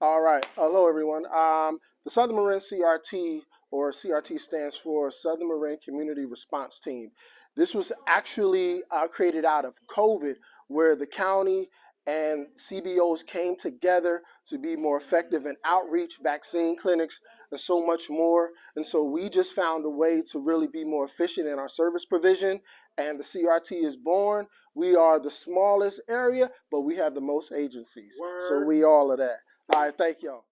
All right. Hello, everyone. The Southern Marin CRT, or CRT stands for Southern Marin Community Response Team. This was actually created out of COVID, where the county and CBOs came together to be more effective in outreach, vaccine clinics, and so much more. And so we just found a way to really be more efficient in our service provision, and the CRT is born. We are the smallest area, but we have the most agencies. Word. So we all of that. All right, thank y'all.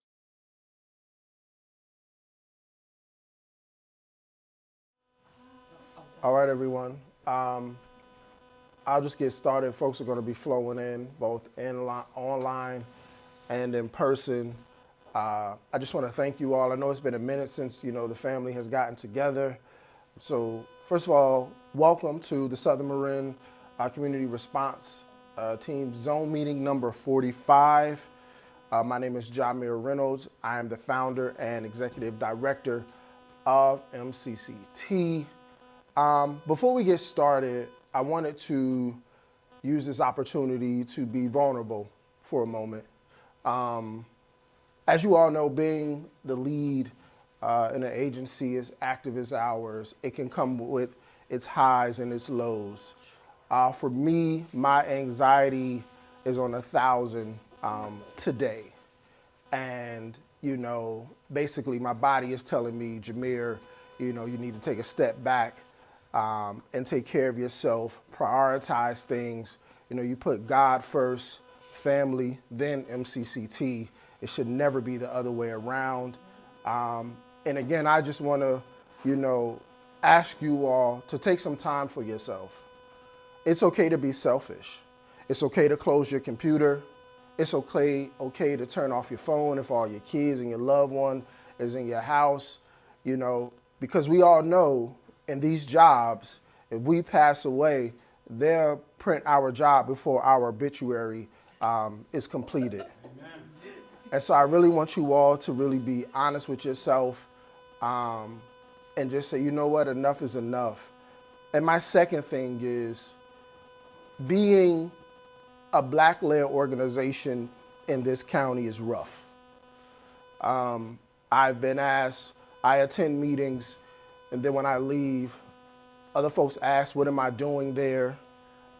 All right, everyone. I'll just get started. Folks are going to be flowing in both online and in person. I just want to thank you all. I know it's been a minute since the family has gotten together. So first of all, welcome to the Southern Marin Community Response Team Zone Meeting number 45. My name is Jamir Reynolds. I am the founder and executive director of MCCT. Before we get started, I wanted to use this opportunity to be vulnerable for a moment. As you all know, being the lead in an agency as active as ours, it can come with its highs and its lows. For me, my anxiety is on 1,000 today. And, basically my body is telling me, Jamir, you need to take a step back and take care of yourself, prioritize things. You put God first, family, then MCCT. It should never be the other way around. And again, I just want to, ask you all to take some time for yourself. It's okay to be selfish. It's okay to close your computer. It's okay to turn off your phone if all your kids and your loved one is in your house, because we all know in these jobs, if we pass away, they'll print our job before our obituary is completed. Amen. And so I really want you all to really be honest with yourself and just say, you know what, enough is enough. And my second thing is being a Black-led organization in this county is rough. I've been asked, I attend meetings, and then when I leave, other folks ask, what am I doing there?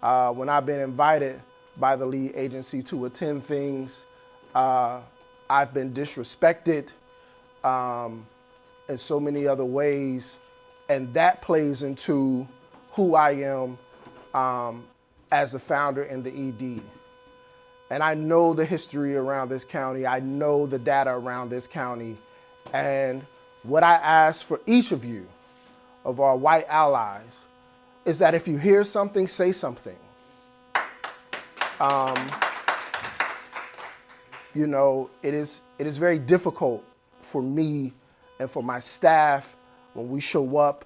When I've been invited by the lead agency to attend things, I've been disrespected in so many other ways, and that plays into who I am as a founder in the ED. And I know the history around this county. I know the data around this county. And what I ask for each of you, of our white allies, is that if you hear something, say something. It is very difficult for me and for my staff when we show up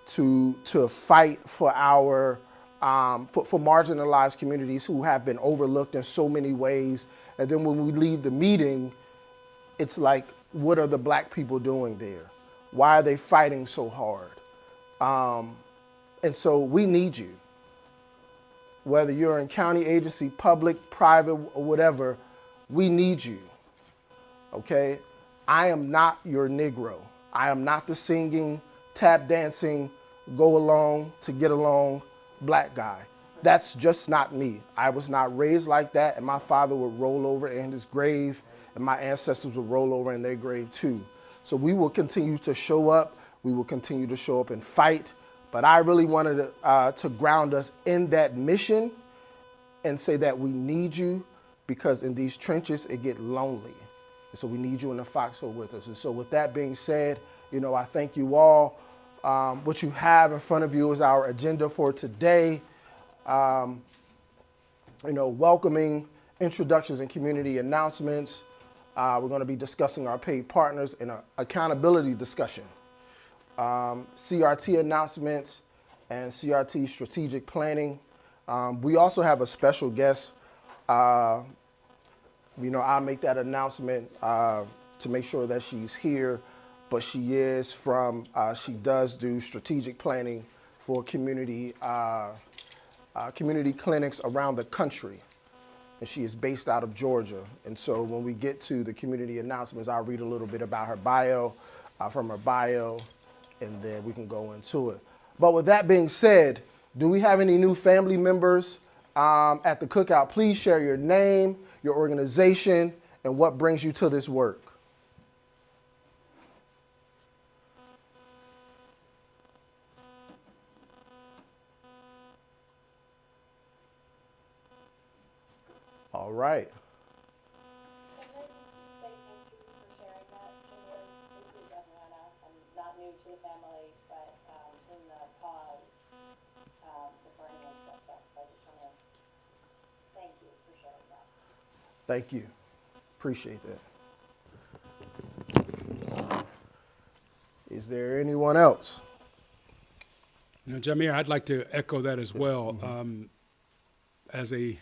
to fight for our for marginalized communities who have been overlooked in so many ways. And then when we leave the meeting, it's like, what are the Black people doing there? Why are they fighting so hard? And so we need you. Whether you're in county agency, public, private, or whatever, we need you, okay? I am not your Negro. I am not the singing, tap dancing, go along to get along Black guy. That's just not me. I was not raised like that, and my father would roll over in his grave, and my ancestors would roll over in their grave too. So we will continue to show up. We will continue to show up and fight. But I really wanted to ground us in that mission and say that we need you, because in these trenches, it gets lonely. And so we need you in the foxhole with us. And so with that being said, I thank you all. What you have in front of you is our agenda for today. Welcoming, introductions, and community announcements. We're going to be discussing our paid partners in an accountability discussion. CRT announcements and CRT strategic planning. We also have a special guest. I'll make that announcement to make sure that she's here, but she is she does do strategic planning for community clinics around the country. and she is based out of Georgia. And so when we get to the community announcements, I'll read a little bit about her bio, from her bio, and then we can go into it. But with that being said, do we have any new family members at the cookout? Please share your name, your organization, and what brings you to this work. All right. Can I say thank you for sharing that, Jameer? This is Adriana. I'm not new to the family, but in the pause, the burning and stuff, so I just want to thank you for sharing that. Thank you. Appreciate that. Is there anyone else? You know, Jameer, I'd like to echo that as well. As a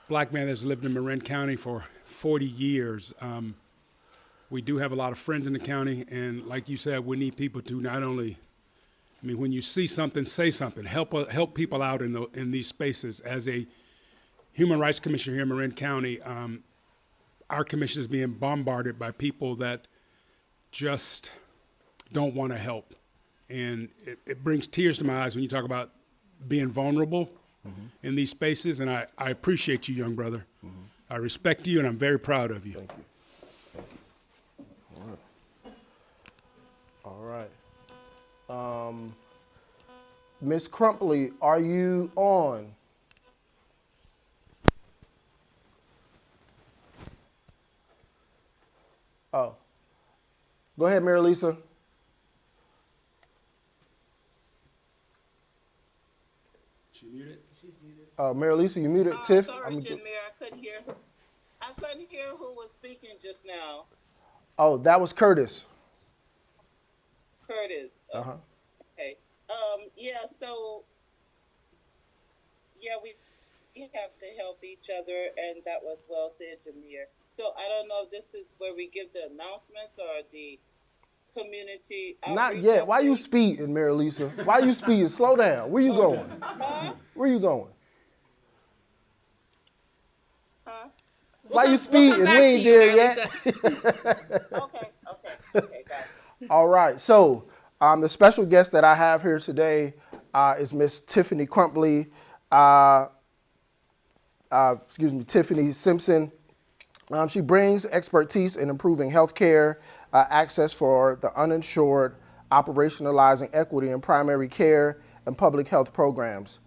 black man that's lived in Marin County for 40 years, we do have a lot of friends in the county, and like you said, we need people to not only, I mean, when you see something, say something. Help people out in these spaces. As a human rights commissioner here in Marin County, our commission is being bombarded by people that just don't want to help. And it brings tears to my eyes when you talk about being vulnerable in these spaces. And I appreciate you, young brother. I respect you, and I'm very proud of you. Thank you. Thank you. All right. All right. Ms. Crumpley, are you on? Oh. Go ahead, Mary Lisa. She muted? She's muted. Mary Lisa, you muted. Tiff? Sorry, Jameer, I couldn't hear. I couldn't hear who was speaking just now. Oh, that was Curtis. Curtis. Uh-huh. Okay. Yeah. So. Yeah, we have to help each other, and that was well said, Jameer. So I don't know if this is where we give the announcements or the community. Not yet. Why you speeding, Mary Lisa? Why you speeding? Slow down. Where you going? Huh? Where you going? Huh? Why you speeding? We ain't there yet. Okay. Got it. All right. So the special guest that I have here today is Miss Tiffany Crumpley. Tiffany Simpson. She brings expertise in improving healthcare access for the uninsured, operationalizing equity in primary care and public health programs,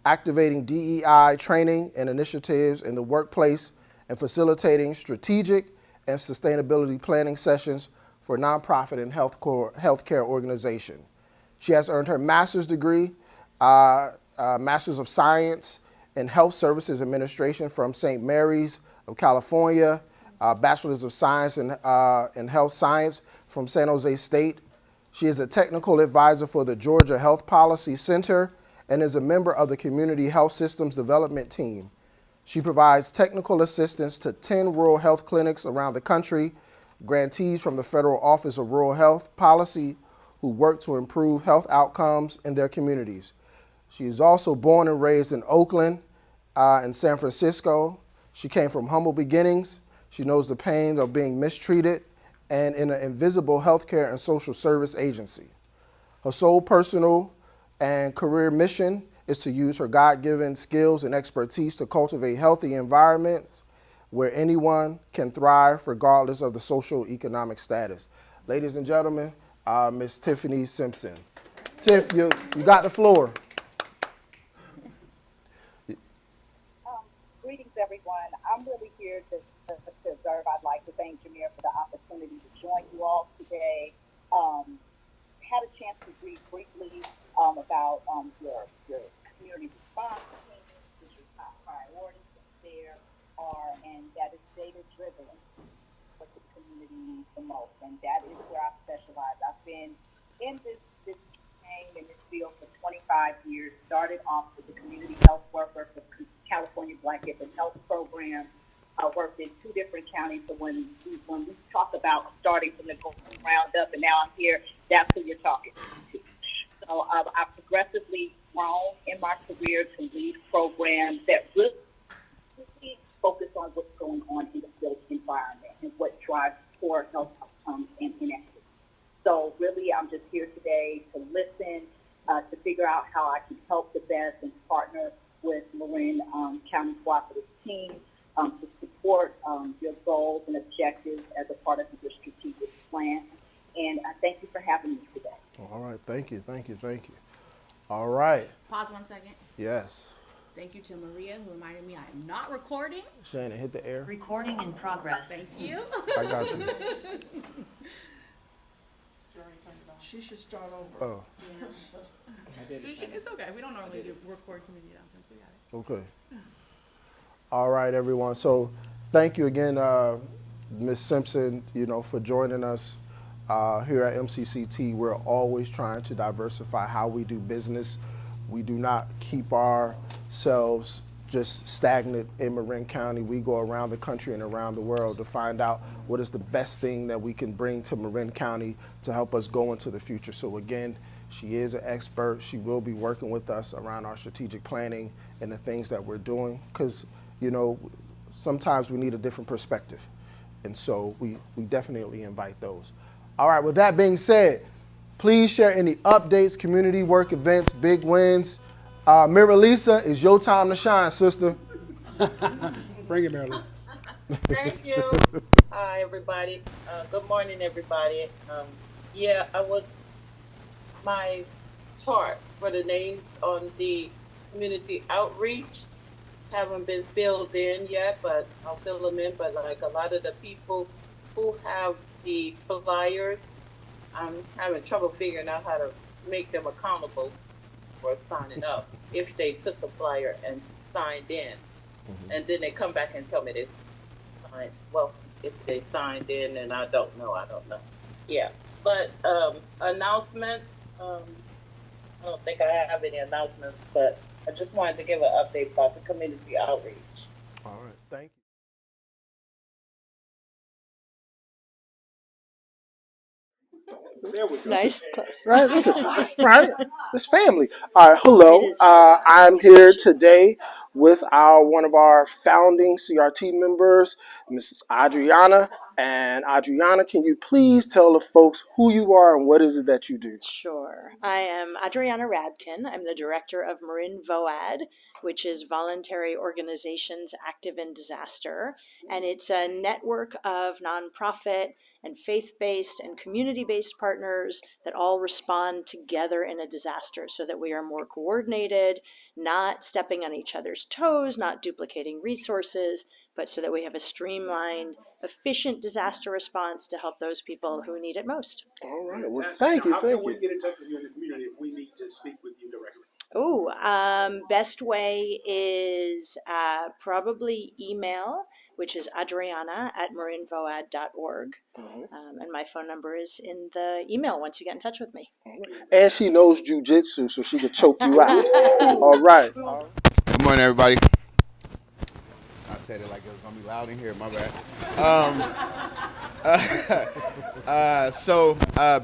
activating DEI training and initiatives in the workplace, and facilitating strategic and sustainability planning sessions for nonprofit and healthcare organizations. She has earned her master's degree, Master's of Science in Health Services Administration from St. Mary's of California, Bachelor's of Science in Health Science from San Jose State. She is a technical advisor for the Georgia Health Policy Center and is a member of the Community Health Systems Development Team. She provides technical assistance to 10 rural health clinics around the country, grantees from the Federal Office of Rural Health Policy who work to improve health outcomes in their communities. She is also born and raised in Oakland and San Francisco. She came from humble beginnings. She knows the pain of being mistreated and in an invisible healthcare and social service agency. Her sole personal and career mission is to use her God-given skills and expertise to cultivate healthy environments where anyone can thrive regardless of the social economic status. Ladies and gentlemen, Ms. Tiffany Simpson. Tiff, you got the floor. Greetings, everyone. I'm really here to observe. I'd like to thank Jameer for the opportunity to join you all today. Had a chance to read briefly about your community response team, which your top priorities there are, and that is data-driven, what the community needs the most, and that is where I specialize. I've been in this game, in this field for 25 years, started off as a community health worker for California Black Infant Health Program. I worked in 2 different counties, so when we talk about starting from the ground up, and now I'm here, that's who you're talking to. So I've progressively grown in my career to lead programs that really drive poor health outcomes and inequity. So really, I'm just here today to listen, to figure out how I can help the best and partner with Marin County Cooperative Team to support your goals and objectives as a part of your strategic plan. And I thank you for having me today. All right, thank you. All right, Pause 1 second. yes. Thank you to Maria, who reminded me I am not recording. Shannon, hit the air. Recording in progress. Thank you. I got you. She should start over. Oh, It's okay. We don't normally do record community announcements. We got it. okay. All right, everyone. So thank you again, Ms. Simpson, for joining us here at MCCT. We're always trying to diversify how we do business. We do not keep ourselves just stagnant in Marin County. We go around the country and around the world to find out what is the best thing that we can bring to Marin County to help us go into the future. So again, she is an expert. She will be working with us around our strategic planning and the things that we're doing, because sometimes we need a different perspective. And so we definitely invite those. All right, with that being said, please share any updates, community work events, big wins. Mira Lisa, it's your time to shine, sister. Bring it, Marilyn. Thank you. Hi, everybody. Good morning, everybody. My chart for the names on the community outreach haven't been filled in yet, but I'll fill them in. But like a lot of the people who have the flyers, I'm having trouble figuring out how to make them accountable for signing up if they took the flyer and signed in. And then they come back and tell me they signed. Well, if they signed in, and I don't know. Yeah, but announcements. I don't think I have any announcements, but I just wanted to give an update about the community outreach. All right, thank you. There we go. Nice. Right, this is right. This family. All right, hello. It is. I'm here today with one of our founding CRT members, Mrs. Adriana. And Adriana, can you please tell the folks who you are and what is it that you do? Sure. I am Adriana Radkin. I'm the director of Marin VOAD, which is Voluntary Organizations Active in Disaster. And it's a network of nonprofit and faith-based and community-based partners that all respond together in a disaster so that we are more coordinated, not stepping on each other's toes, not duplicating resources, but so that we have a streamlined, efficient disaster response to help those people who need it most. All right. Well, thank you. How can we get in touch with you in the community if we need to speak with you directly? Best way is probably email, which is adriana@marinvoad.org. And my phone number is in the email once you get in touch with me. And she knows jujitsu, so she could choke you out. All right. Good morning, everybody. I said it like it was gonna be loud in here. My bad.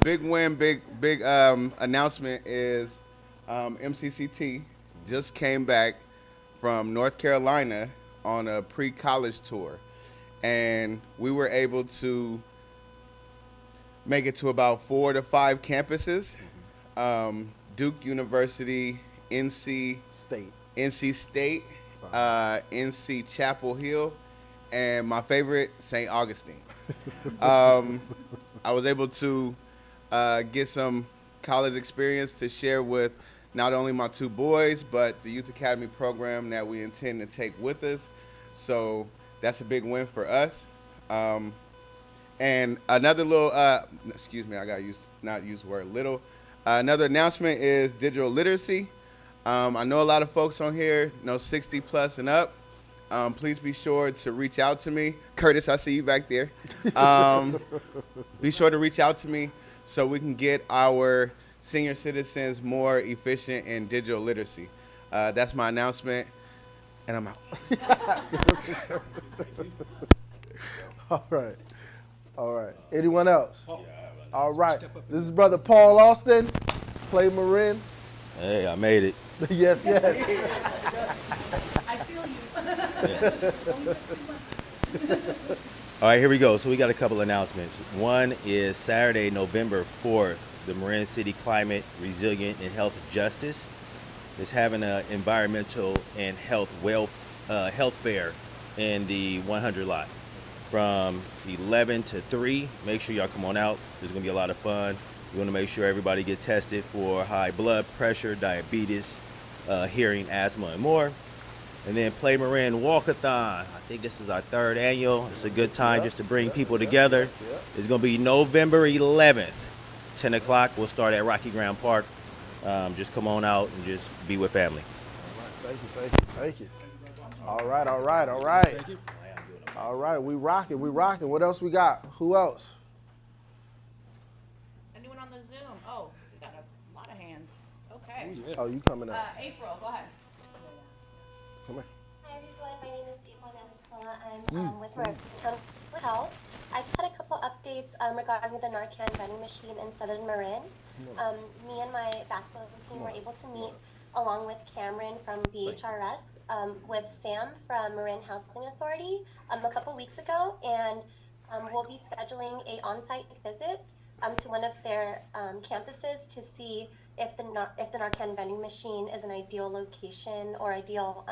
Big win, big announcement is MCCT just came back from North Carolina on a pre-college tour, and we were able to make it to about 4 to 5 campuses. Duke University, NC State, NC Chapel Hill, and my favorite, St. Augustine. I was able to get some college experience to share with not only my 2 boys, but the Youth Academy program that we intend to take with us. So that's a big win for us. And another little, excuse me, I got not use the word little. Another announcement is digital literacy. I know a lot of folks on here know 60 plus and up. Please be sure to reach out to me. Curtis, I see you back there. Be sure to reach out to me so we can get our senior citizens more efficient in digital literacy. That's my announcement, and I'm out. All right. Anyone else? All right. This is Brother Paul Austin. Play Marin. Hey, I made it. Yes. I feel you. All right, here we go. So we got a couple announcements. One is Saturday, November 4th, the Marin City Climate, Resilient, and Health Justice is having an environmental and health fair in the 100 lot from 11 to 3. Make sure y'all come on out. There's going to be a lot of fun. We want to make sure everybody get tested for high blood pressure, diabetes, hearing, asthma, and more. And then Play Marin Walkathon. I think this is our 3rd annual. It's a good time just to bring people together. It's going to be November 11th, 10 o'clock. We'll start at Rocky Ground Park. Just come on out and just be with family. Thank you. All right. All right, we rocking. What else we got? Who else? Anyone on the Zoom? Oh, we got a lot of hands. Okay. Oh, you coming up. April, go ahead. Come here. Hi everyone, my name is April Navasilla. I'm with Marin County Health. I just had a couple updates regarding the Narcan vending machine in Southern Marin. Me and my backbone team were able to meet along with Cameron from BHRS with Sam from Marin Housing Authority a couple weeks ago, and we'll be scheduling a on-site visit to one of their campuses to see if the Narcan vending machine is an ideal location or ideal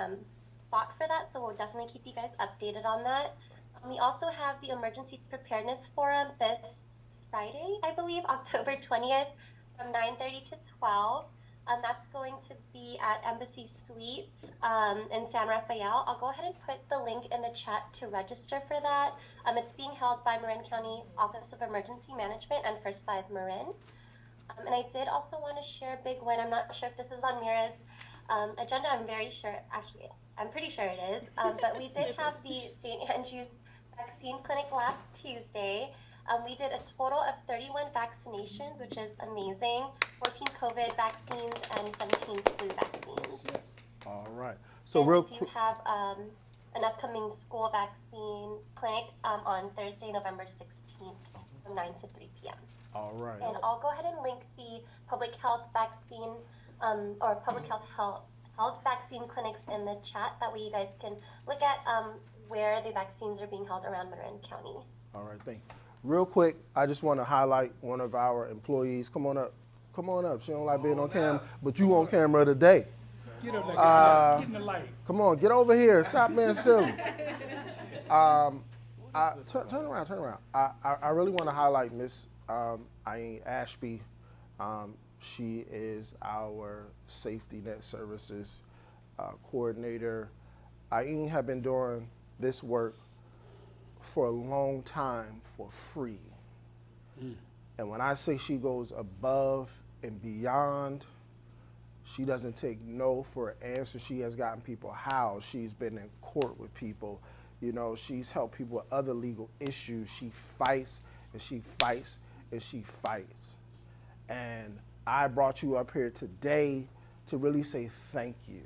spot for that. So we'll definitely keep you guys updated on that. We also have the Emergency Preparedness Forum this Friday, I believe, October 20th, from 9:30 to 12. That's going to be at Embassy Suites in San Rafael. I'll go ahead and put the link in the chat to register for that. It's being held by Marin County Office of Emergency Management and First 5 Marin. And I did also want to share a big win. I'm not sure if this is on Mira's agenda. I'm pretty sure it is. But we did have the St. Andrews vaccine clinic last Tuesday. We did a total of 31 vaccinations, which is amazing. 14 COVID vaccines and 17 flu vaccines. All right. So we do have an upcoming school vaccine clinic on Thursday, November 16th from 9 to 3 p.m. All right. And I'll go ahead and link the public health vaccine or public health vaccine clinics in the chat. That way you guys can look at where the vaccines are being held around Marin County. All right, thank you. Real quick, I just want to highlight one of our employees. Come on up. She don't like being on camera, but you on camera today. Get up there, get in the light. Come on, get over here. Stop being silly. Turn around. I really want to highlight Miss Ayin Ashby. She is our safety net services coordinator. Ayin have been doing this work for a long time for free. And when I say she goes above and beyond, she doesn't take no for an answer. She has gotten people housed. She's been in court with people. You know, she's helped people with other legal issues. She fights and she fights and she fights. And I brought you up here today to really say thank you.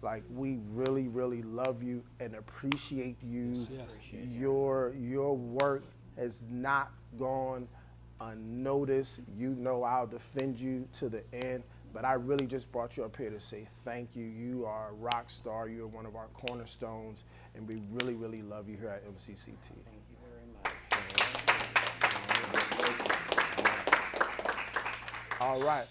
Like, we really, really love you and appreciate you. Yes. Your work has not gone unnoticed. You know I'll defend you to the end, but I really just brought you up here to say thank you. You are a rock star. You're one of our cornerstones, and we really, really love you here at MCCT. Thank you very much. All right.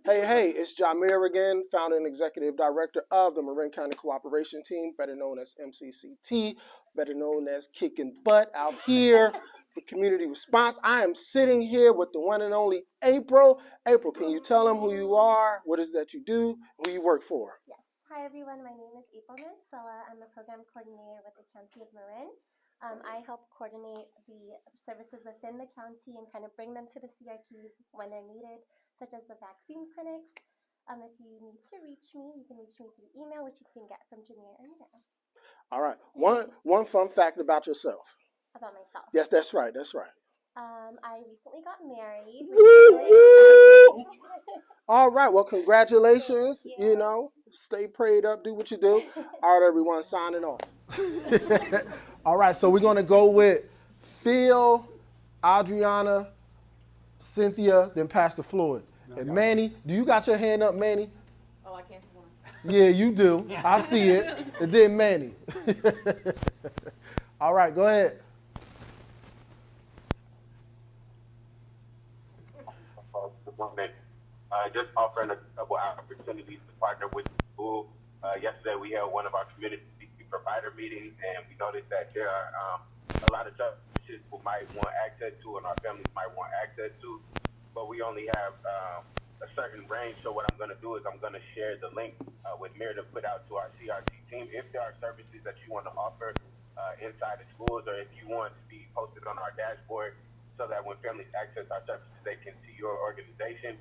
Hey, it's Jamir again, founder and executive director of the Marin County Cooperation Team, better known as MCCT, better known as Kicking Butt out here for community response. I am sitting here with the one and only April. April, can you tell them who you are, what is that you do, who you work for? Yes. Hi, everyone. My name is April Mansella. I'm the program coordinator with the County of Marin. I help coordinate the services within the county and kind of bring them to the CRTs when they're needed, such as the vaccine clinics. If you need to reach me, you can reach me through email, which you can get from Jamir or Mira. All right. One fun fact about yourself. About myself. Yes, that's right. I recently got married. Woo! All right. Well, congratulations. You know, stay prayed up, do what you do. All right, everyone, signing off. All right, so we're going to go with Phil, Adriana, Cynthia, then Pastor Floyd. And Manny, do you got your hand up, Manny? Oh, I can't see one. Yeah, you do. I see it. And then Manny. All right, go ahead. Good morning. Just offering a couple opportunities to partner with the school. Yesterday we held one of our community provider meetings, and we noticed that there are a lot of services who might want access to, and our families might want access to, but we only have a certain range. So what I'm going to do is I'm going to share the link with Mir to put out to our CRT team. If there are services that you want to offer inside the schools, or if you want to be posted on our dashboard, so that when families access our services, they can see your organization.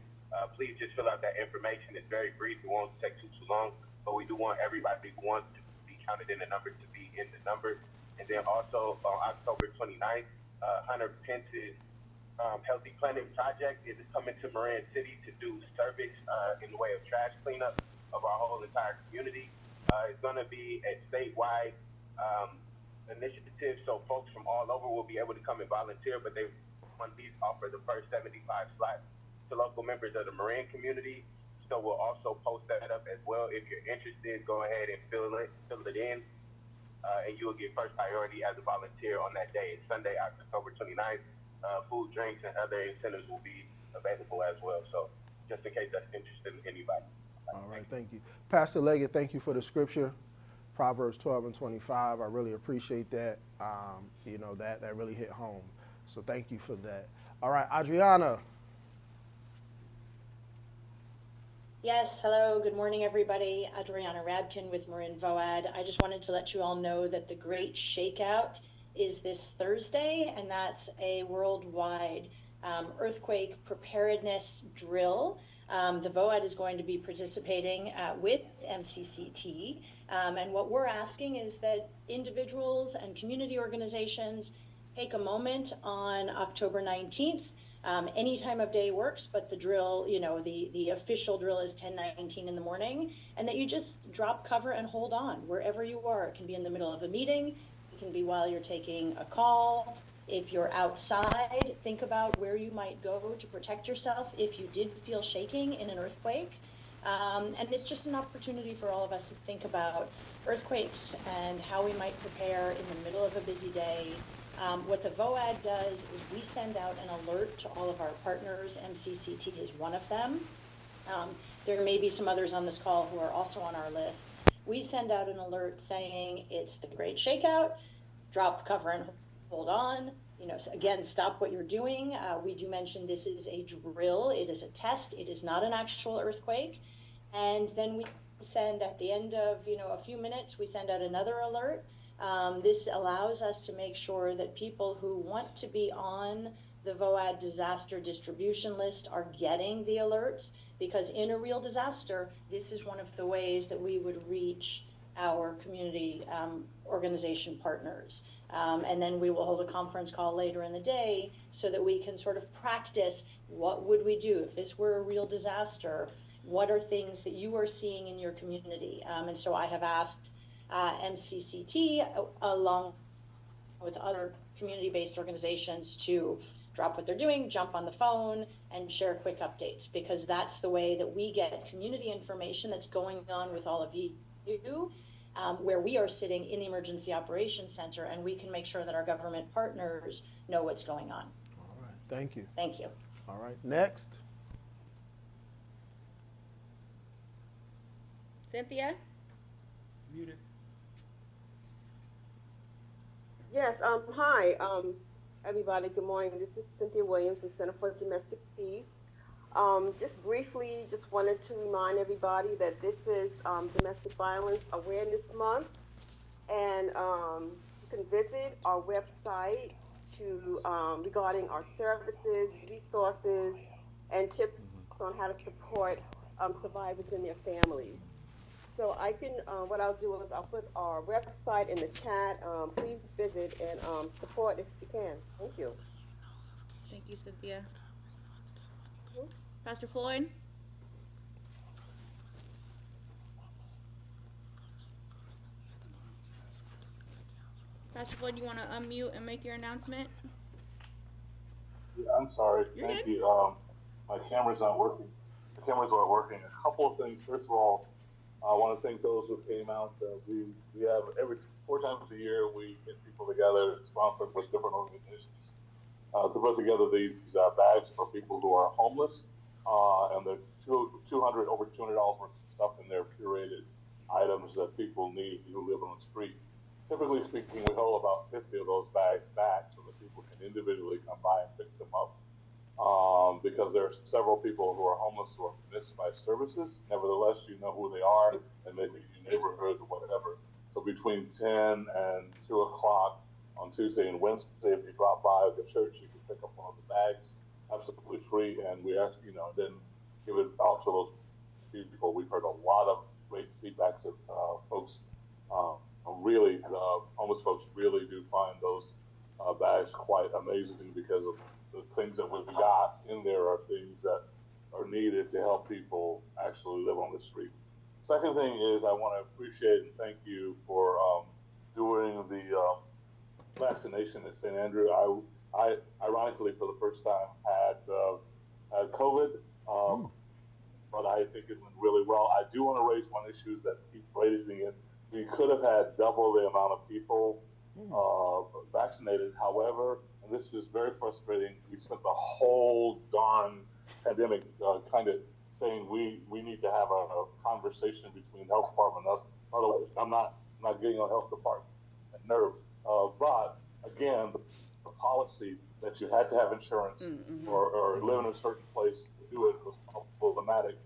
Please just fill out that information. It's very brief. It won't take too long, but we do want everybody who wants to be counted in the number to be in the number. And then also on October 29th, Hunter Pence's Healthy Planet Project is coming to Marin City to do service in the way of trash cleanup of our whole entire community. It's going to be a statewide initiative, so folks from all over will be able to come and volunteer, but they want these offer the first 75 slots to local members of the Marin community. So we'll also post that up as well. If you're interested, go ahead and fill it in, and you will get first priority as a volunteer on that day. It's Sunday, October 29th. Food, drinks, and other incentives will be available as well. So just in case that's interested in anybody. All right, thank you. Pastor Leggett, thank you for the scripture, Proverbs 12 and 25. I really appreciate that. That really hit home. So thank you for that. All right, Adriana. Yes, hello, good morning, everybody. Adriana Rabkin with Marin Voad. I just wanted to let you all know that the Great Shakeout is this Thursday, and that's a worldwide earthquake preparedness drill. The VOAD is going to be participating with MCCT, and what we're asking is that individuals and community organizations take a moment on October 19th. Any time of day works, but the drill, the official drill is 10:19 in the morning, and that you just drop cover and hold on wherever you are. It can be in the middle of a meeting. It can be while you're taking a call. If you're outside, think about where you might go to protect yourself if you did feel shaking in an earthquake. And it's just an opportunity for all of us to think about earthquakes and how we might prepare in the middle of a busy day. What the VOAD does is we send out an alert to all of our partners. MCCT is one of them. There may be some others on this call who are also on our list. We send out an alert saying it's the Great Shakeout, drop cover and hold on. Again, stop what you're doing. We do mention this is a drill. It is a test. It is not an actual earthquake. And then we send at the end of, a few minutes, we send out another alert. This allows us to make sure that people who want to be on the VOAD disaster distribution list are getting the alerts, because in a real disaster, this is one of the ways that we would reach our community organization partners. And then we will hold a conference call later in the day so that we can sort of practice what would we do if this were a real disaster. What are things that you are seeing in your community? And so I have asked MCCT along with other community-based organizations to drop what they're doing, jump on the phone, and share quick updates, because that's the way that we get community information that's going on with all of you, where we are sitting in the Emergency Operations Center, and we can make sure that our government partners know what's going on. All right, thank you. Thank you. All right, next. Cynthia? Muted. Yes, hi, everybody, good morning. This is Cynthia Williams with Center for Domestic Peace. Just briefly, just wanted to remind everybody that this is Domestic Violence Awareness Month, and you can visit our website to regarding our services, resources, and tips on how to support survivors and their families. So I can, what I'll do is I'll put our website in the chat. Please visit and support if you can. Thank you. Thank you, Cynthia. Mhm. Pastor Floyd? Pastor Floyd, you want to unmute and make your announcement? Yeah, I'm sorry. You're Thank good. you. My camera's not working. The cameras aren't working. A couple of things. First of all, I want to thank those who came out. We have every 4 times a year we get people together, sponsored with different organizations, to put together these bags for people who are homeless, and the 200 over $200 worth of stuff in there, curated items that people need who live on the street. Typically speaking, we hold about 50 of those bags back so that people can individually come by and pick them up, because there are several people who are homeless who are missed by services. Nevertheless, you know who they are, and maybe your neighborhood or whatever. So between 10 and 2 o'clock on Tuesday and Wednesday, if you drop by the church, you can pick up one of the bags absolutely free, and we ask, then give it out to those people. We've heard a lot of great feedbacks of folks. Really, homeless folks really do find those bags quite amazing, because of the things that we've got in there are things that are needed to help people actually live on the street. Second thing is, I want to appreciate and thank you for doing the vaccination at St. Andrew. I ironically, for the first time, had COVID, but I think it went really well. I do want to raise one issue that keeps raising it. We could have had double the amount of people vaccinated. However, and this is very frustrating, we spent the whole darn pandemic kind of saying we need to have a conversation between the health department and us. Otherwise, I'm not getting on health department nerves. But again, the policy that you had to have insurance or live in a certain place to do it was problematic,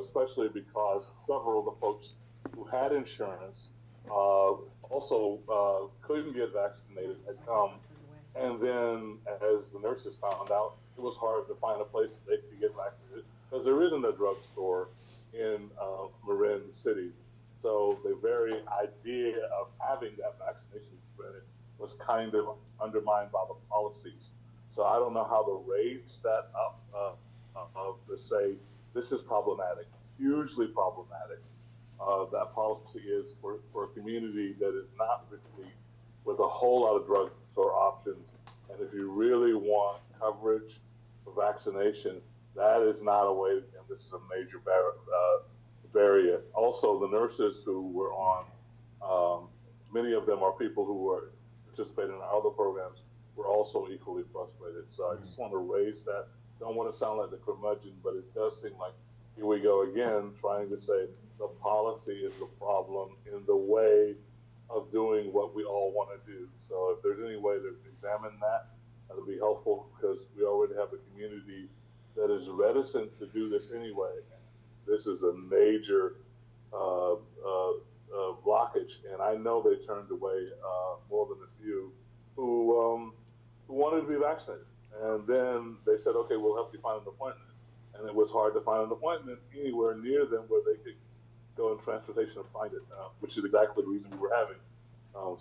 especially because several of the folks who had insurance also couldn't get vaccinated, had come, and then as the nurses found out, it was hard to find a place that they could get vaccinated because there isn't a drugstore in Marin City. So the very idea of having that vaccination clinic was kind of undermined by the policies. So I don't know how to raise that up to say this is problematic, hugely problematic. That policy is for a community that is not replete with a whole lot of drugstore options. And if you really want coverage for vaccination, that is not a way, and this is a major barrier. Also, the nurses who were on, many of them are people who were participating in our other programs, were also equally frustrated. So I just want to raise that. Don't want to sound like the curmudgeon, but it does seem like here we go again, trying to say the policy is the problem in the way of doing what we all want to do. So if there's any way to examine that, that would be helpful, because we already have a community that is reticent to do this anyway. This is a major blockage, and I know they turned away more than a few who wanted to be vaccinated. And then they said, okay, we'll help you find an appointment. And it was hard to find an appointment anywhere near them where they could go in transportation and find it, which is exactly the reason we were having.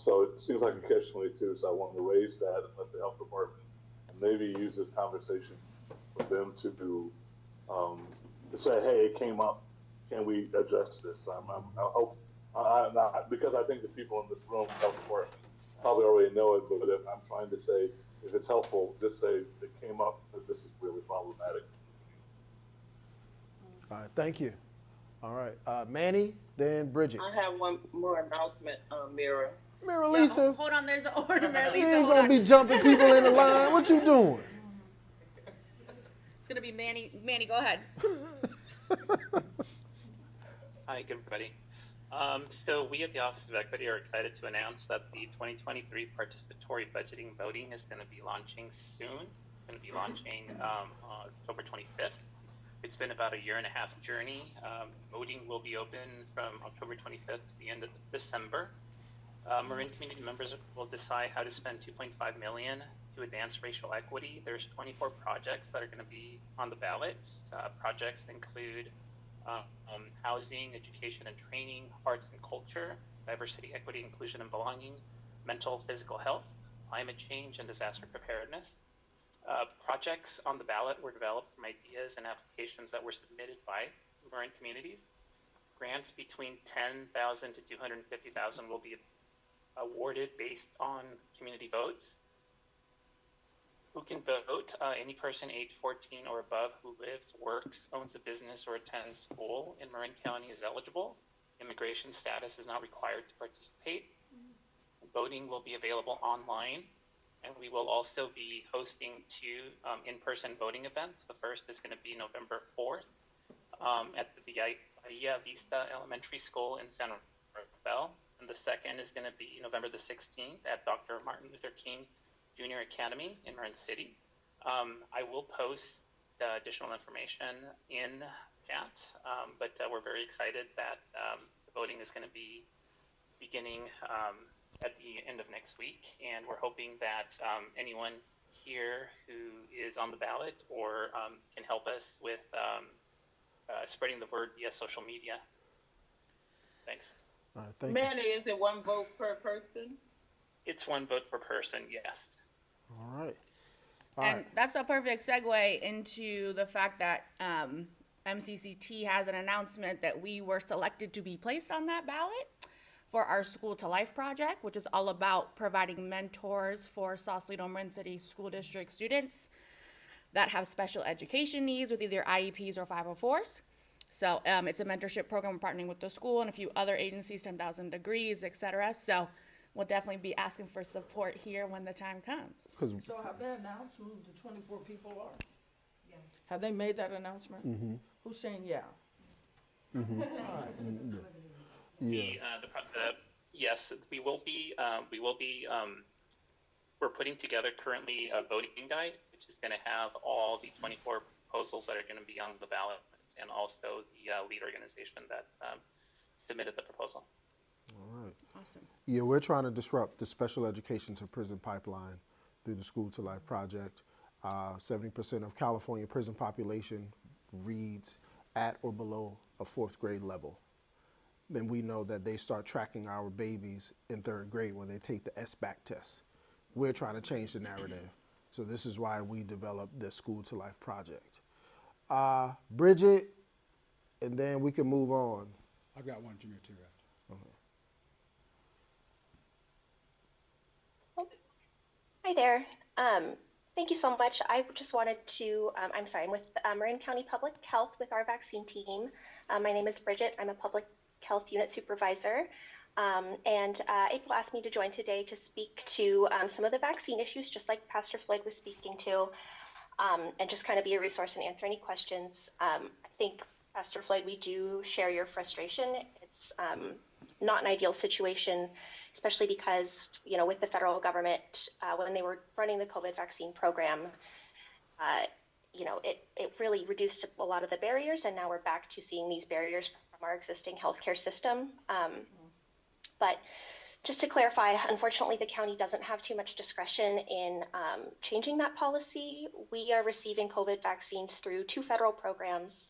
So it seems like a catch-22. So I wanted to raise that and let the health department and maybe use this conversation for them to say, hey, it came up. Can we address this? I hope, not, because I think the people in this room, health department, probably already know it. But if I'm trying to say, if it's helpful, just say it came up that this is really problematic. All right, thank you. All right, Manny, then Bridget. I have one more announcement, Mira. Mira Yeah, Lisa, hold on. There's an order, Mary you Lisa. ain't Hold gonna on. be jumping people in the line. What you doing? It's gonna be Manny. Manny, go ahead. Hi, everybody. So we at the Office of Equity are excited to announce that the 2023 participatory budgeting voting is going to be launching soon. It's going to be launching October 25th. It's been about a year-and-a-half journey. Voting will be open from October 25th to the end of December. Marin community members will decide how to spend $2.5 million to advance racial equity. There's 24 projects that are going to be on the ballot. Projects include housing, education and training, arts and culture, diversity, equity, inclusion and belonging, mental, physical health, climate change, and disaster preparedness. Projects on the ballot were developed from ideas and applications that were submitted by Marin communities. Grants between $10,000 to $250,000 will be awarded based on community votes. Who can vote? Any person age 14 or above who lives, works, owns a business, or attends school in Marin County is eligible. immigration status is not required to participate. Voting will be available online, and we will also be hosting two in-person voting events. The first is going to be November 4th at the Bahia Vista Elementary School in San Rafael, and the second is going to be November the 16th at Dr. Martin Luther King Junior Academy in Marin City. I will post additional information in chat, but we're very excited that the voting is going to be beginning at the end of next week, and we're hoping that anyone here who is on the ballot or can help us with spreading the word via social media. Thanks. All right, thank Manny, is it one vote per person? It's one vote per person, yes. All right. And that's a perfect segue into the fact that MCCT has an announcement that we were selected to be placed on that ballot for our School to Life project, which is all about providing mentors for Sausalito Marin City School District students that have special education needs with either IEPs or 504s. So it's a mentorship program. We're partnering with the school and a few other agencies, 10,000 Degrees, etc. So we'll definitely be asking for support here when the time comes. So have they announced who the 24 people are? Yeah. Have they made that announcement? Mm-hmm. Who's saying yeah? Mm-hmm. All right. Mm-hmm. Yes, we will be. We're putting together currently a voting guide, which is going to have all the 24 proposals that are going to be on the ballot, and also the lead organization that submitted the proposal. All right. Awesome. Yeah, we're trying to disrupt the special education to prison pipeline through the School to Life project. 70% of California prison population reads at or below a 4th grade level. Then we know that they start tracking our babies in 3rd grade when they take the SBAC test. We're trying to change the narrative. So this is why we developed the School to Life project. Bridget, and then we can move on. I've got one, Jimmy, too. Okay. Hi there. Thank you so much. I just wanted to, I'm with Marin County Public Health with our vaccine team. My name is Bridget. I'm a public health unit supervisor. And April asked me to join today to speak to some of the vaccine issues, just like Pastor Floyd was speaking to, and just kind of be a resource and answer any questions. I think, Pastor Floyd, we do share your frustration. It's not an ideal situation, especially because, with the federal government, when they were running the COVID vaccine program, it really reduced a lot of the barriers, and now we're back to seeing these barriers from our existing healthcare system. But just to clarify, unfortunately, the county doesn't have too much discretion in changing that policy. We are receiving COVID vaccines through 2 federal programs.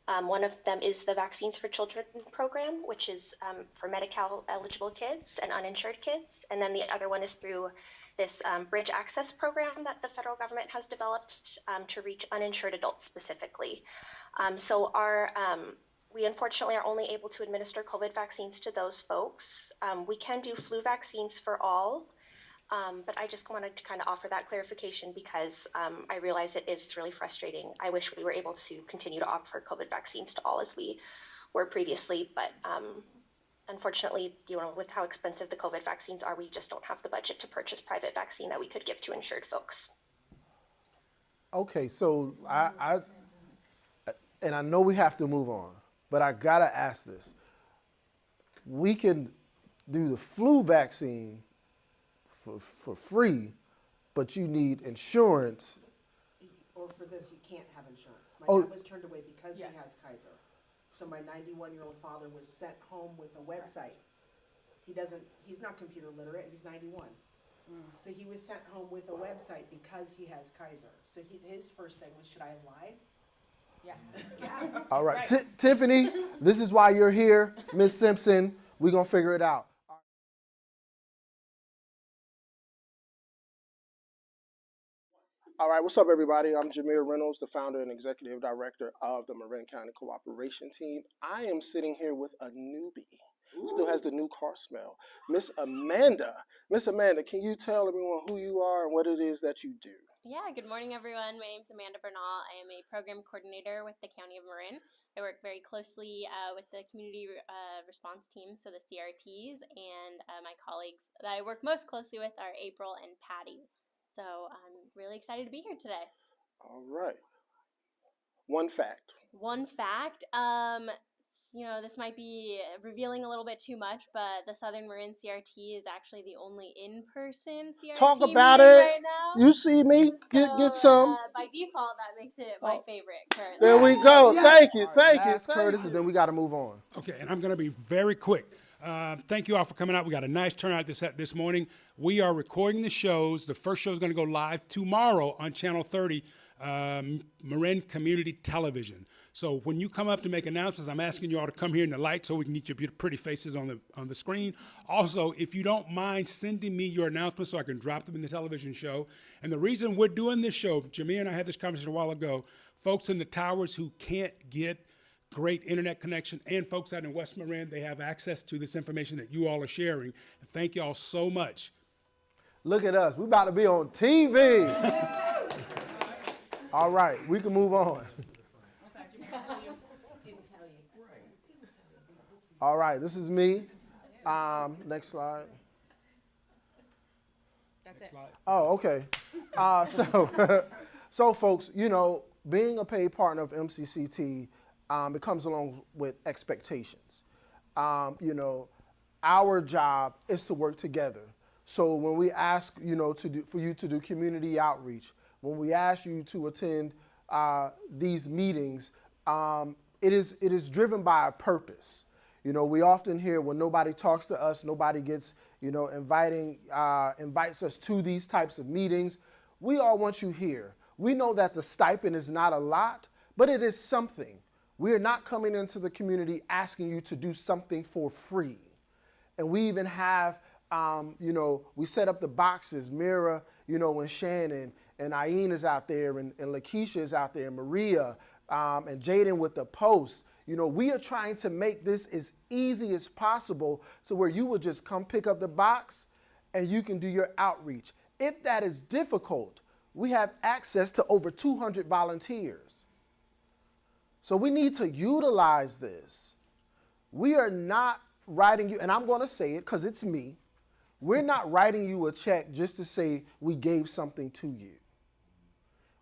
One of them is the Vaccines for Children program, which is for Medi-Cal eligible kids and uninsured kids. And then the other one is through this Bridge Access program that the federal government has developed to reach uninsured adults specifically. So we unfortunately are only able to administer COVID vaccines to those folks. We can do flu vaccines for all, but I just wanted to kind of offer that clarification because I realize it is really frustrating. I wish we were able to continue to offer COVID vaccines to all as we were previously, but unfortunately, with how expensive the COVID vaccines are, we just don't have the budget to purchase private vaccine that we could give to insured folks. Okay, so and I know we have to move on, but I gotta ask this. We can do the flu vaccine for free, but you need insurance. Or for this, you can't have insurance. My dad was turned away because he has Kaiser. So my 91-year-old father was sent home with a website. He's not computer literate, he's 91. So he was sent home with a website because he has Kaiser. So his first thing was, should I have lied? Yeah. All right, Tiffany, this is why you're here. Ms. Simpson, we're gonna figure it out. All right, what's up, everybody? I'm Jameer Reynolds, the founder and executive director of the Marin County Cooperation Team. I am sitting here with a newbie. Still has the new car smell. Miss Amanda. Miss Amanda, can you tell everyone who you are and what it is that you do? Yeah, good morning, everyone. My name is Amanda Bernal. I am a program coordinator with the County of Marin. I work very closely with the community response team, so the CRTs, and my colleagues that I work most closely with are April and Patty. So I'm really excited to be here today. All right. One fact. One fact, this might be revealing a little bit too much, but the Southern Marin CRT is actually the only in-person CRT Talk meeting about it. right now. You see me get some. By default, that makes it my favorite currently. There we go. Yes. Thank you. All right, Thank you. last Thank courtesy, you. Then we got to move on. Okay, and I'm going to be very quick. Thank you all for coming out. We got a nice turnout this morning. We are recording the shows. The first show is going to go live tomorrow on Channel 30, Marin Community Television. So when you come up to make announcements, I'm asking you all to come here in the light so we can get your pretty faces on the screen. Also, if you don't mind sending me your announcements so I can drop them in the television show. And the reason we're doing this show, Jameer and I had this conversation a while ago, folks in the towers who can't get great internet connection, and folks out in West Marin, they have access to this information that you all are sharing. And thank you all so much. Look at us. We're about to be on TV. All right. We can move on. All right. This is me. Next slide. That's it. Oh, okay. So folks, being a paid partner of MCCT, it comes along with expectations. Our job is to work together. So when we ask, for you to do community outreach, when we ask you to attend these meetings, it is driven by a purpose. We often hear when nobody talks to us, nobody gets, invites us to these types of meetings. We all want you here. We know that the stipend is not a lot, but it is something. We are not coming into the community asking you to do something for free. And we even have, we set up the boxes. Mira, when Shannon and Ayin is out there and Lakeisha is out there, and Maria and Jaden with the post. We are trying to make this as easy as possible to where you would just come pick up the box and you can do your outreach. If that is difficult, we have access to over 200 volunteers. So we need to utilize this. We are not writing you, and I'm going to say it because it's me, we're not writing you a check just to say we gave something to you.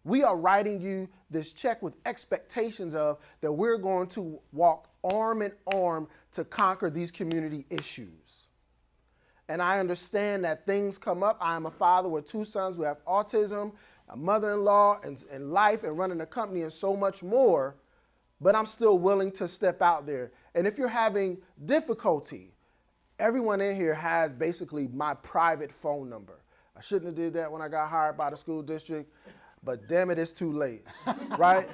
We are writing you this check with expectations of that we're going to walk arm in arm to conquer these community issues. And I understand that things come up. I am a father with 2 sons who have autism, a mother-in-law, and life, and running a company, and so much more. But I'm still willing to step out there. And if you're having difficulty, everyone in here has basically my private phone number. I shouldn't have did that when I got hired by the school district, but damn it, it's too late, right?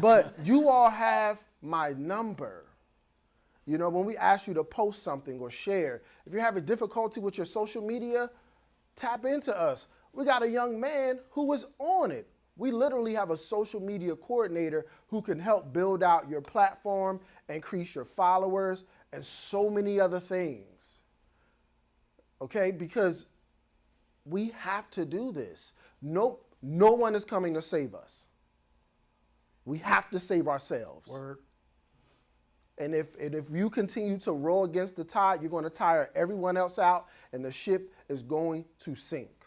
But you all have my number. When we ask you to post something or share, if you're having difficulty with your social media, tap into us. We got a young man who was on it. We literally have a social media coordinator who can help build out your platform, increase your followers, and so many other things. Okay, because we have to do this. No one is coming to save us. We have to save ourselves. Word. And if you continue to row against the tide, you're going to tire everyone else out, and the ship is going to sink.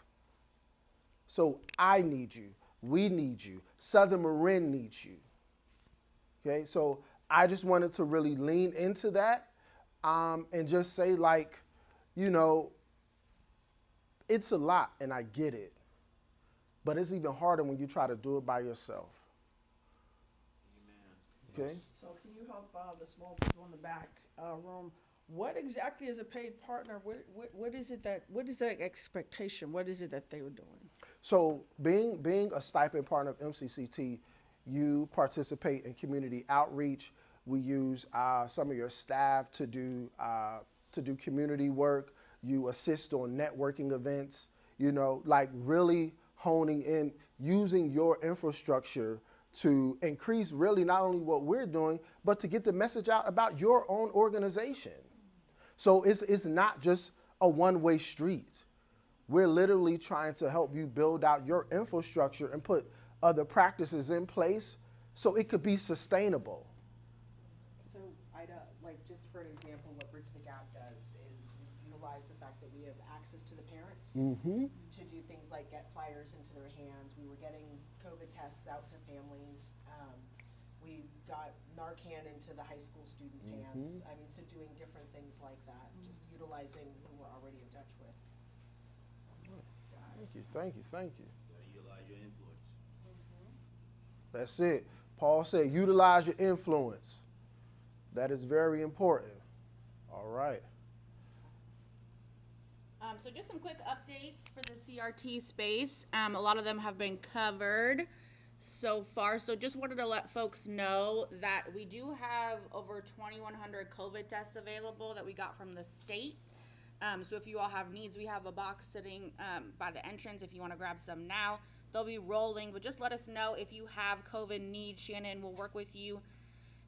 So I need you. We need you. Southern Marin needs you. Okay, so I just wanted to really lean into that and just say, it's a lot, and I get it. But it's even harder when you try to do it by yourself. Okay? So can you help the small people in the back room? What exactly is a paid partner? What is that expectation? What is it that they were doing? So being a stipend partner of MCCT, you participate in community outreach. We use some of your staff to do community work. You assist on networking events, really honing in, using your infrastructure to increase really not only what we're doing, but to get the message out about your own organization. So it's not just a one-way street. We're literally trying to help you build out your infrastructure and put other practices in place so it could be sustainable. I'd, like, just for an example, what Bridge the Gap does is we utilize the fact that we have access to the parents Mm-hmm. to do things like get flyers into their hands. We were getting COVID tests out to families. We got Narcan into the high school students' hands. I mean, so doing different things like that, just utilizing who we're already in touch with. Thank you, thank you, thank you. Gotta utilize your influence. That's it. Paul said, utilize your influence. That is very important. All right. So just some quick updates for the CRT space. A lot of them have been covered so far. So just wanted to let folks know that we do have over 2,100 COVID tests available that we got from the state. So if you all have needs, we have a box sitting by the entrance if you want to grab some now. They'll be rolling, but just let us know if you have COVID needs. Shannon will work with you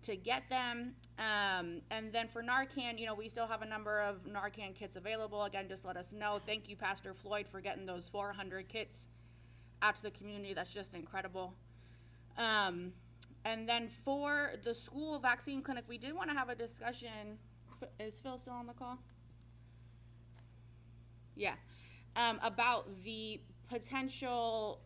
to get them. And then for Narcan, you know, we still have a number of Narcan kits available. Again, just let us know. Thank you, Pastor Floyd, for getting those 400 kits out to the community. That's just incredible. And then for the school vaccine clinic, we did want to have a discussion. Is Phil still on the call? Yeah. About the potential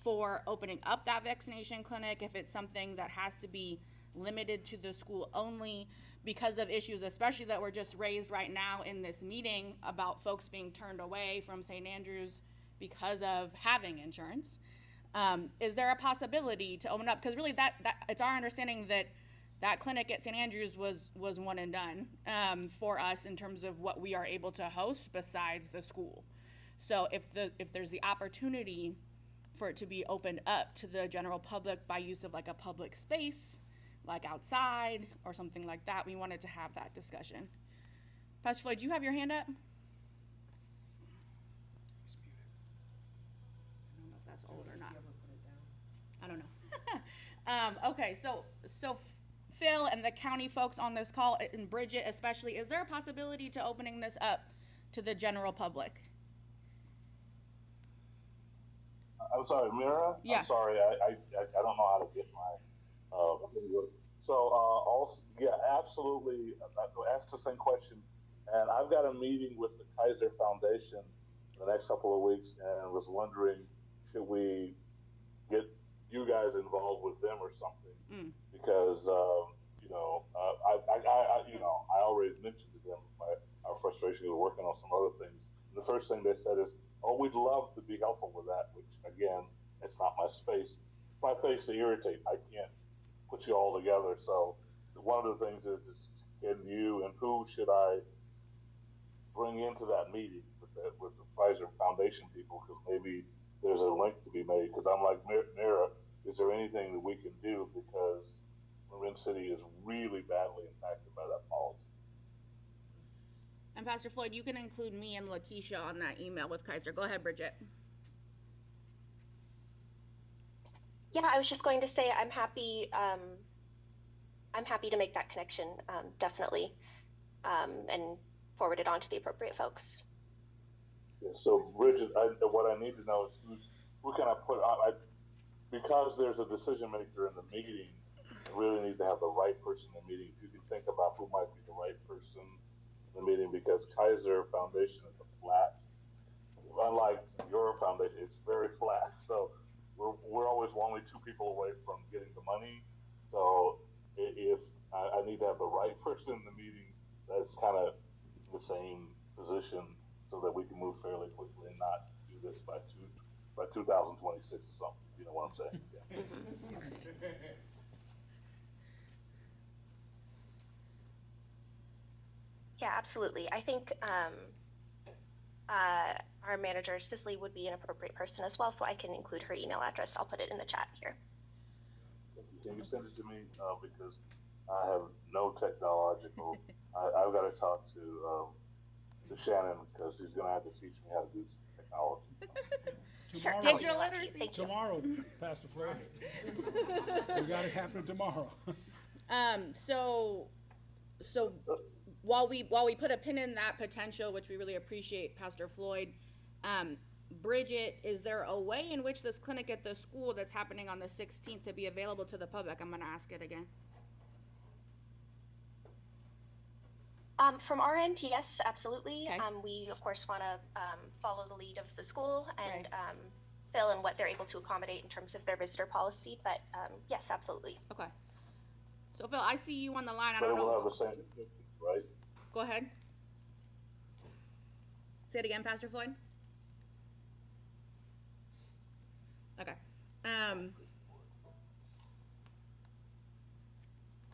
for opening up that vaccination clinic, if it's something that has to be limited to the school only because of issues, especially that were just raised right now in this meeting about folks being turned away from St. Andrews because of having insurance. Is there a possibility to open up? Because really that it's our understanding that that clinic at St. Andrews was one and done for us in terms of what we are able to host besides the school. So if there's the opportunity for it to be opened up to the general public by use of like a public space, like outside or something like that, we wanted to have that discussion. Pastor Floyd, do you have your hand up? I don't know if that's old or not. I don't know. Okay, so Phil and the county folks on this call, and Bridget especially, is there a possibility to opening this up to the general public? I'm sorry, Mira? Yeah. I'm sorry, I don't know how to get my, also, yeah, absolutely, ask the same question. And I've got a meeting with the Kaiser Foundation in the next couple of weeks and was wondering, should we get you guys involved with them or something? Because, I already mentioned to them our frustration with working on some other things. And the first thing they said is, oh, we'd love to be helpful with that, which again, it's not my space. It's my face to irritate. I can't put you all together. So one of the things is can you and who should I bring into that meeting with the Pfizer Foundation people? Because maybe there's a link to be made. Because I'm like, Mira, is there anything that we can do? Because Marin City is really badly impacted by that policy. And Pastor Floyd, you can include me and Lakeisha on that email with Kaiser. Go ahead, Bridget. Yeah, I was just going to say I'm happy to make that connection, definitely, and forward it on to the appropriate folks. Yeah, so Bridget, what I need to know is who can I put on? Because there's a decision maker in the meeting, I really need to have the right person in the meeting. If you can think about who might be the right person in the meeting, because Kaiser Foundation is a flat, unlike your foundation, it's very flat. So we're always only 2 people away from getting the money. So if I need to have the right person in the meeting that's kind of the same position, so that we can move fairly quickly and not do this by 2026 or something. You know what I'm saying? Yeah. Yeah, absolutely. I think our manager, Cicely, would be an appropriate person as well, so I can include her email address. I'll put it in the chat here. Can you send it to me? Because I have no technological. I've got to talk to Shannon, because he's going to have to teach me how to do some technology. Sure. Digital literacy. Tomorrow, Pastor Floyd. We got it happening tomorrow. So while we put a pin in that potential, which we really appreciate, Pastor Floyd, Bridget, is there a way in which this clinic at the school that's happening on the 16th to be available to the public? I'm going to ask it again. From our end, yes, absolutely. Okay. We of course want to follow the lead of the school and Right. fill in what they're able to accommodate in terms of their visitor policy. But yes, absolutely. Okay. So Phil, I see you on the line. I But don't it will know. have the same restrictions, right? Go ahead. Say it again, Pastor Floyd. Okay.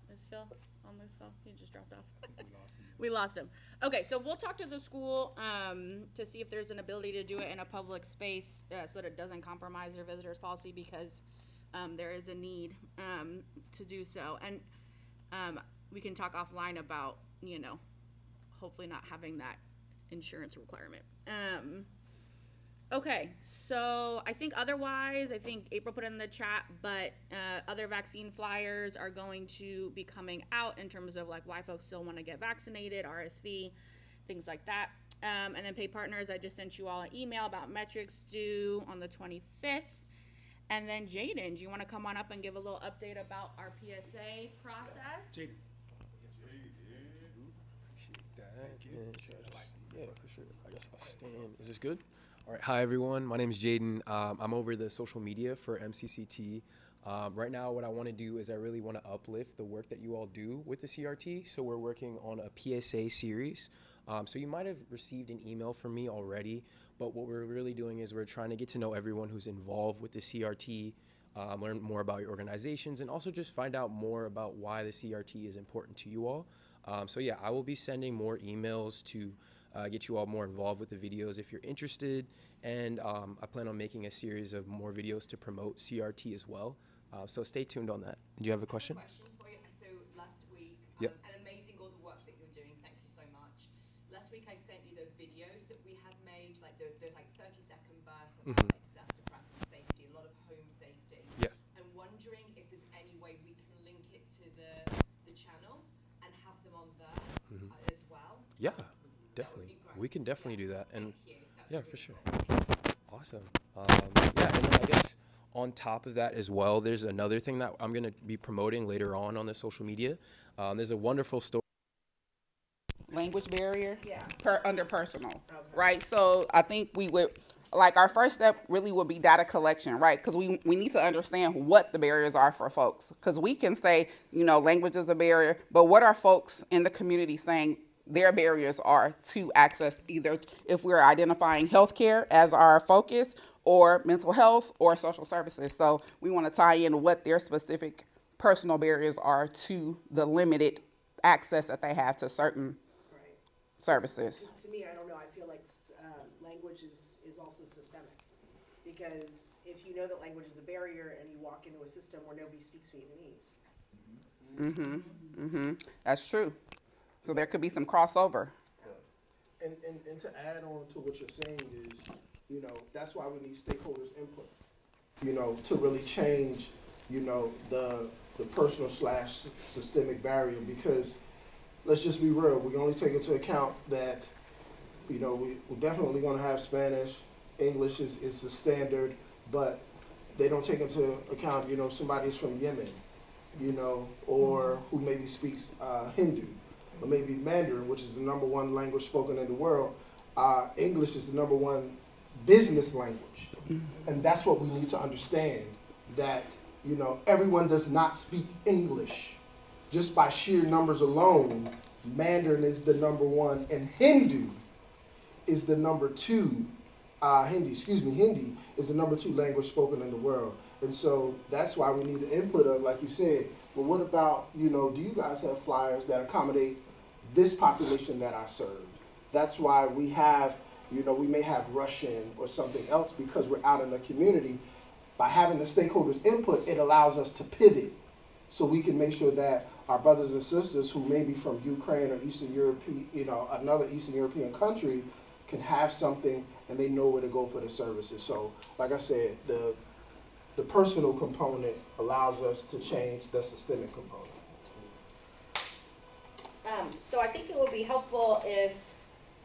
Is Phil on this call? He just dropped off. We lost him. Okay, so we'll talk to the school to see if there's an ability to do it in a public space so that it doesn't compromise their visitors policy, because there is a need to do so. And we can talk offline about, hopefully not having that insurance requirement. Okay, so I think April put it in the chat, but other vaccine flyers are going to be coming out in terms of like why folks still want to get vaccinated, RSV, things like that. And then pay partners, I just sent you all an email about metrics due on the 25th. And then Jaden, do you want to come on up and give a little update about our PSA process? Jaden. Yeah, for sure. I guess I'll stand. Is this good? All right. Hi, everyone. My name is Jaden. I'm over the social media for MCCT. Right now, what I want to do is I really want to uplift the work that you all do with the CRT. So we're working on a PSA series. So you might have received an email from me already, but what we're really doing is we're trying to get to know everyone who's involved with the CRT, learn more about your organizations, and also just find out more about why the CRT is important to you all. So yeah, I will be sending more emails to get you all more involved with the videos if you're interested, and I plan on making a series of more videos to promote CRT as well. So stay tuned on that. Do you have a question? For you. So last week, Yep. and amazing all the work that you're doing. Thank you so much. Last week I sent you the videos that we had made, like the like 30-second bursts about like disaster prep and safety, a lot of home safety. Yeah. I'm wondering if there's any way we can link it to the channel and have them on there as well. Yeah, definitely. We can definitely do that. And yeah, for sure. Awesome. Yeah, and then I guess on top of that as well, there's another thing that I'm going to be promoting later on the social media. There's a wonderful story. Language barrier Yeah. under personal, right? So I think we would, like, our first step really would be data collection, right? Because we need to understand what the barriers are for folks. Because we can say, language is a barrier, but what are folks in the community saying their barriers are to access, either if we're identifying healthcare as our focus, or mental health, or social services. So we want to tie in what their specific personal barriers are to the limited access that they have to certain services. To me, I don't know, I feel like language is also systemic. Because if you know that language is a barrier and you walk into a system where nobody speaks Vietnamese. That's true. So there could be some crossover. And to add on to what you're saying is, that's why we need stakeholders' input, to really change, the personal / systemic barrier. Because let's just be real, we only take into account that, we're definitely going to have Spanish, English is the standard, but they don't take into account, somebody's from Yemen, or who maybe speaks Hindu, or maybe Mandarin, which is the #1 language spoken in the world. English is the #1 business language. And that's what we need to understand, that, everyone does not speak English. Just by sheer numbers alone, Mandarin is the #1, and Hindu is the #2. Hindi is the #2 language spoken in the world. And so that's why we need the input of, like you said, well, what about, do you guys have flyers that accommodate this population that I serve? That's why we have, we may have Russian or something else, because we're out in the community. By having the stakeholders' input, it allows us to pivot, so we can make sure that our brothers and sisters who may be from Ukraine or Eastern Europe, another Eastern European country, can have something and they know where to go for the services. So, like I said, the personal component allows us to change the systemic component. So I think it would be helpful if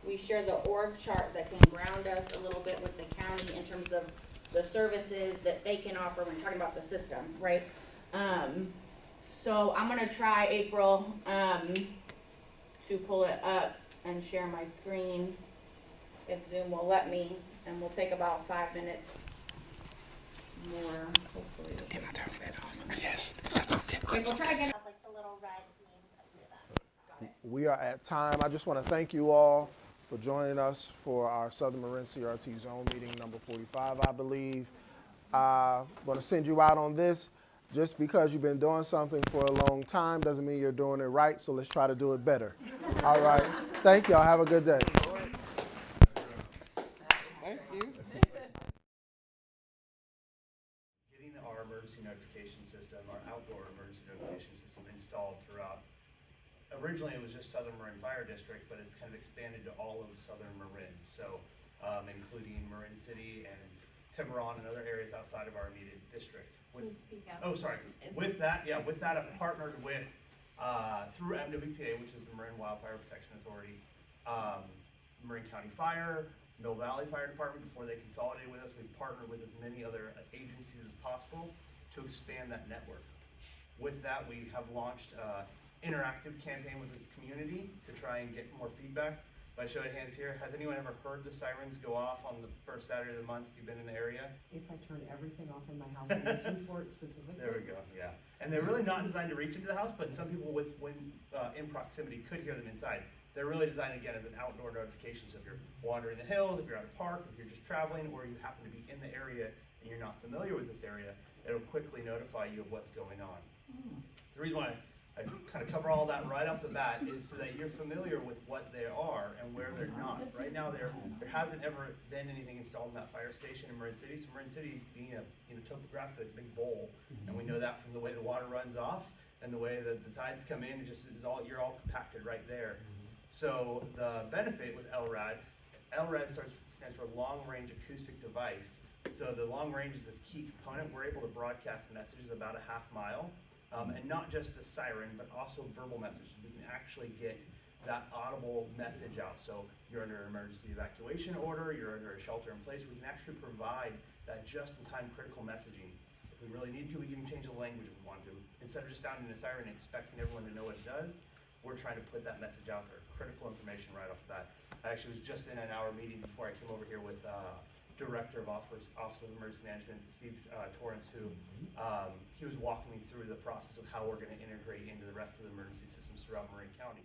we share the org chart that can ground us a little bit with the county in terms of the services that they can offer when talking about the system, right? So I'm gonna try, April, to pull it up and share my screen, if Zoom will let me, and we'll take about 5 minutes more, hopefully. Yes, that's okay. Okay, we'll try again. Like the little red names under that. We are at time. I just want to thank you all for joining us for our Southern Marin CRT Zone meeting number 45, I believe. I'm going to send you out on this. Just because you've been doing something for a long time doesn't mean you're doing it right, so let's try to do it better. All right. Thank y'all. Have a good day. Thank you. Getting our emergency notification system, our outdoor emergency notification system installed throughout. Originally, it was just Southern Marin Fire District, but it's kind of expanded to all of Southern Marin. So, including Marin City and Tiburon and other areas outside of our immediate district. Please speak up. Oh, sorry. With that, I've partnered with, through MWPA, which is the Marin Wildfire Protection Authority, Marin County Fire, Mill Valley Fire Department, before they consolidated with us, we've partnered with as many other agencies as possible to expand that network. With that, we have launched an interactive campaign with the community to try and get more feedback. By show of hands here, has anyone ever heard the sirens go off on the first Saturday of the month if you've been in the area? If I turn everything off in my house and listen for it specifically. There we go, yeah. And they're really not designed to reach into the house, but some people when in proximity could hear them inside. They're really designed, again, as an outdoor notification. So if you're wandering the hills, if you're at a park, if you're just traveling, or you happen to be in the area and you're not familiar with this area, it'll quickly notify you of what's going on. The reason why I kind of cover all that right off the bat is so that you're familiar with what they are and where they're not. Right now, there hasn't ever been anything installed in that fire station in Marin City. So Marin City, being topographically, it's a big bowl, and we know that from the way the water runs off and the way that the tides come in. It just is you're all compacted right there. So the benefit with LRAD stands for Long Range Acoustic Device. So the long range is the key component. We're able to broadcast messages about a half mile. And not just a siren, but also verbal messages. We can actually get that audible message out. So you're under an emergency evacuation order, you're under a shelter in place. We can actually provide that just-in-time critical messaging. If we really need to, we can even change the language if we want to. Instead of just sounding a siren and expecting everyone to know what it does, we're trying to put that message out there. Critical information right off the bat. I actually was just in an hour meeting before I came over here with Director of Office of Emergency Management, Steve Torrance, who he was walking me through the process of how we're going to integrate into the rest of the emergency systems throughout Marin County.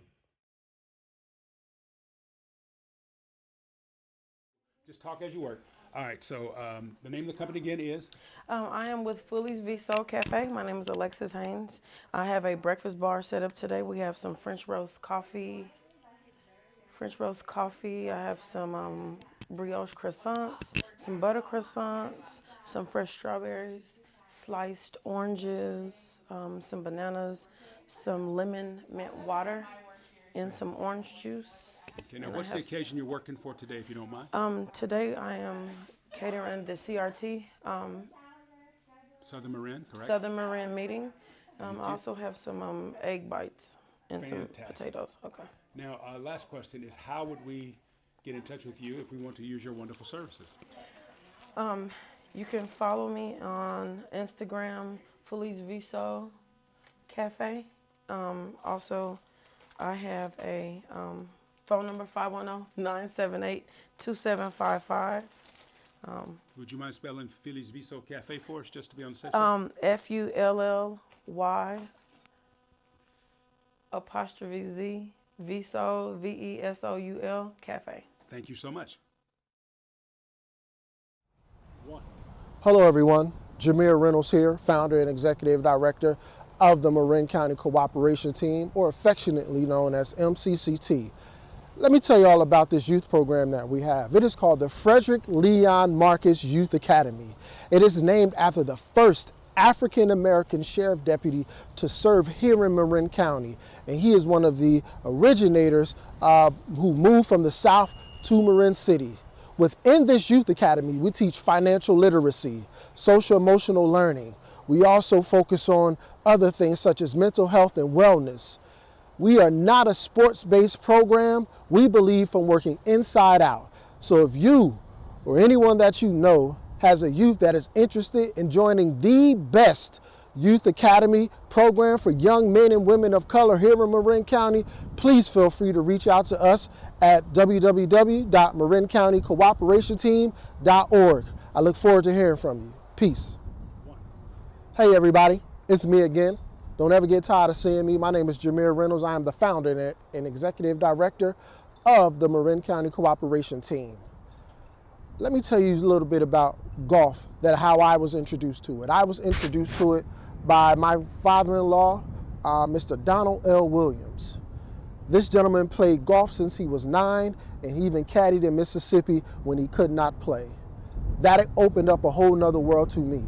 Just talk as you work. All right, so the name of the company again is? I am with Fully's Viso Cafe. My name is Alexis Haynes. I have a breakfast bar set up today. We have some French roast coffee. I have some brioche croissants, some butter croissants, some fresh strawberries, sliced oranges, some bananas, some lemon mint water, and some orange juice. Okay, now what's the occasion you're working for today, if you don't mind? Today I am catering the CRT. Southern Marin, correct? Southern Marin meeting. I also have some egg bites and some potatoes. Okay. Now, last question is, how would we get in touch with you if we want to use your wonderful services? You can follow me on Instagram, Fully's Viso Cafe. Also, I have a phone number, 510-978-2755. Would you mind spelling Philly's Viso Cafe for us, just to be on the safe side? FULLY Viso, VESOUL Cafe. Thank you so much. Hello, everyone. Jameer Reynolds here, founder and executive director of the Marin County Cooperation Team, or affectionately known as MCCT. Let me tell you all about this youth program that we have. It is called the Frederick Leon Marcus Youth Academy. It is named after the first African-American sheriff deputy to serve here in Marin County. And he is one of the originators who moved from the South to Marin City. Within this youth academy, we teach financial literacy, social emotional learning. We also focus on other things such as mental health and wellness. We are not a sports-based program. We believe from working inside out. So if you or anyone that you know has a youth that is interested in joining the best Youth Academy program for young men and women of color here in Marin County, please feel free to reach out to us at www.marincountycooperationteam.org. I look forward to hearing from you. Peace. Hey everybody, it's me again. Don't ever get tired of seeing me. My name is Jameer Reynolds. I am the founder and executive director of the Marin County Cooperation Team. Let me tell you a little bit about golf, how I was introduced to it. I was introduced to it by my father-in-law, Mr. Donald L. Williams. This gentleman played golf since he was 9, and he even caddied in Mississippi when he could not play. That opened up a whole nother world to me.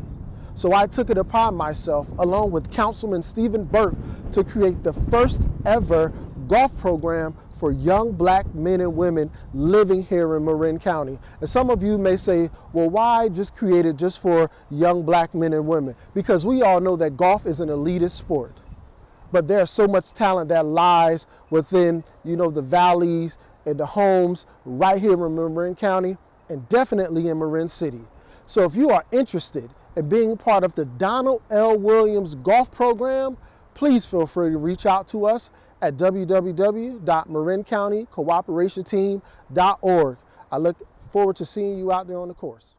So I took it upon myself, along with Councilman Stephen Burke, to create the first ever golf program for young black men and women living here in Marin County. And some of you may say, well, why just create it just for young black men and women? Because we all know that golf is an elitist sport. But there's so much talent that lies within, the valleys and the homes right here in Marin County and definitely in Marin City. So if you are interested in being part of the Donald L. Williams Golf Program, please feel free to reach out to us at www.marincountycooperationteam.org. I look forward to seeing you out there on the course.